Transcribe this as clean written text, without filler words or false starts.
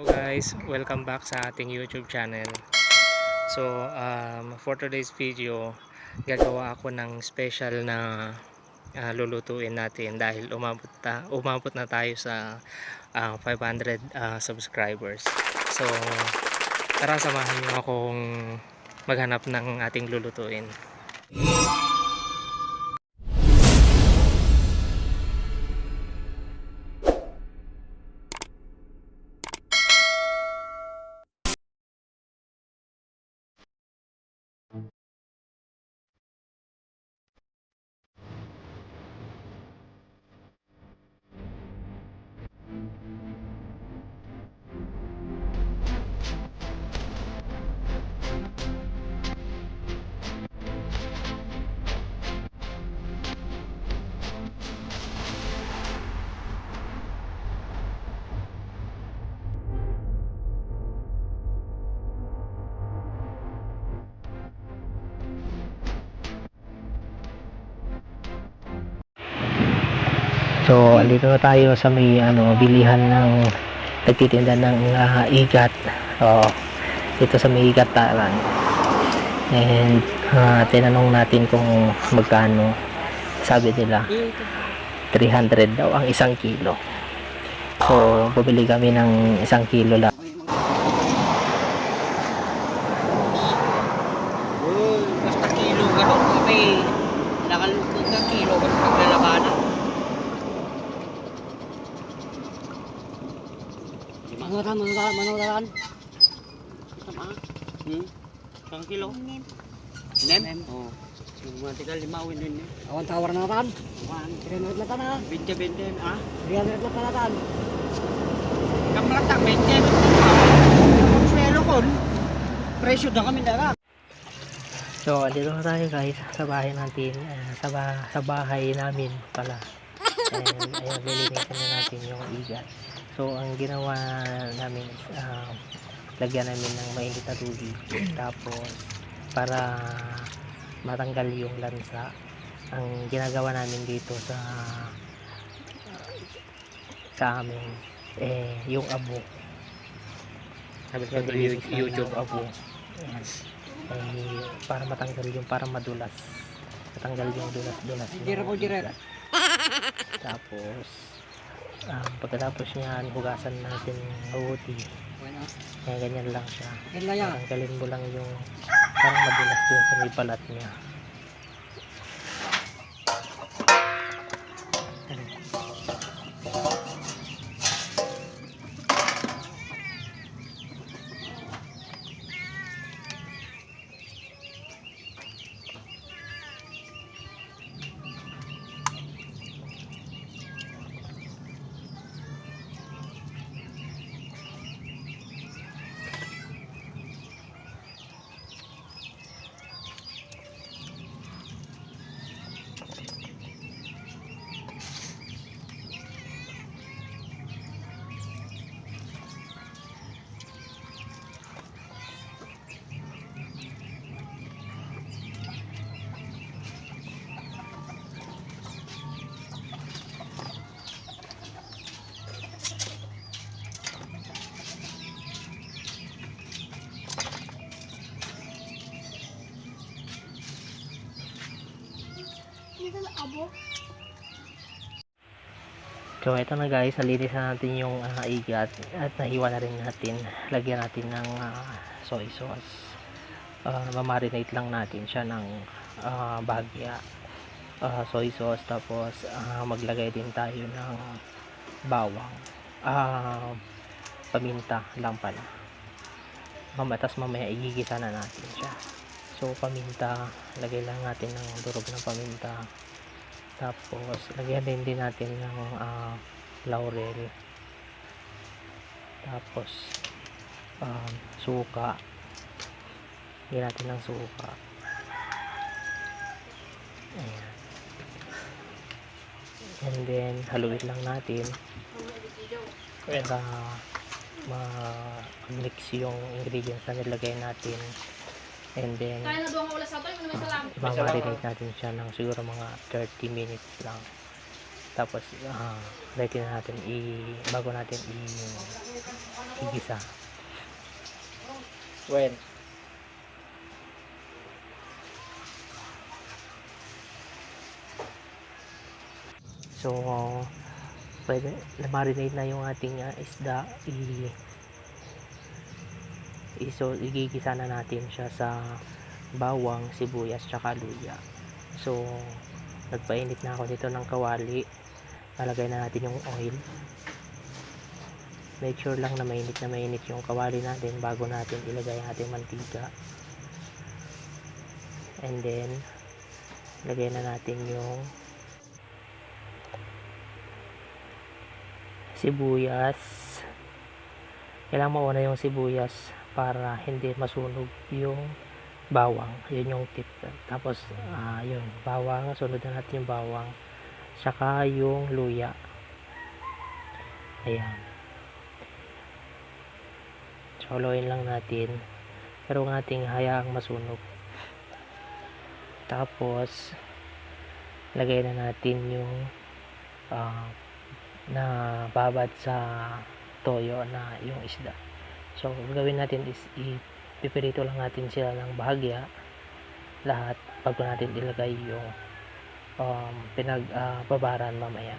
guys, welcome back sa ating YouTube channel. So for today's video, gagawa ako ng special na lulutuin natin dahil umabot na tayo sa 500 subscribers. So tara, samahan niyo akong maghanap ng ating lulutuin. So, andito na tayo sa may bilihan ng nagtitinda ng igat. Dito sa may igataran. And tinanong natin kung magkano. Sabi nila 300 daw ang 1 kilo. So, bumili kami ng 1 kilo lang. Basta kilo gano'n, may nakalukod na kilo gano'n paglalabanan. Manoran. Sama? Isang kilo? Nem? Oo. Yung mga tigal, limawin din yun. Awan tawar na tan. 300 lang na. 20, ah? 300 lang na tan. Kamlatak, 20. Konsuelo kon. Presyo na kami na. So, andito na tayo guys sa bahay natin. Sa bahay namin pala. And ayun, lilinisin na natin yung igat. So, ang ginawa namin is lagyan namin ng mainit na tubig. Tapos, para matanggal yung lansa, ang ginagawa namin dito sa amin, yung abo. Sabi ko YouTube abo. Ayan. Para matanggal yung, para madulas. Matanggal yung dulas-dulas. Tapos, pagkatapos niyan, hugasan natin mabuti. Kaya ganyan lang siya. Tanggalin mo lang yung parang madulas dun sa may balat niya. So ito na guys, nalinis na natin yung igat at nahiwa na rin natin. Lagyan natin ng soy sauce. Mamarinate lang natin siya ng bagya, soy sauce. Tapos maglagay din tayo ng bawang, paminta lang pala. Tapos mamaya igigisa na natin siya. So paminta, lagay lang natin ng durog ng paminta. Tapos lagyan din natin ng laurel. Tapos suka. Lagyan natin ng suka. Ayan. And then haluin lang natin para ma-mix yung ingredients na nilagay natin. And then mamarinate natin siya ng siguro mga 30 minutes lang. Tapos ready na natin bago natin igisa. When? So, pwede na-marinate na yung ating isda. Igigisa na natin siya sa bawang, sibuyas, tsaka luya. So, nagpainit na ako dito ng kawali. Nalagay na natin yung oil. Make sure lang na mainit yung kawali natin bago natin ilagay ang ating mantika. And then, lagay na natin yung sibuyas. Kailangan mauna yung sibuyas para hindi masunog yung bawang. Yun yung tip. Tapos, yun, bawang. Sunod na natin yung bawang. Saka yung luya. Ayan. Soloin lang natin. Pero ang ating hayaang masunog. Tapos, lagay na natin yung na babad sa toyo na yung isda. So, gagawin natin is ipipirito lang natin sila ng bahagya lahat bago natin ilagay yung pinagbabaran mamaya.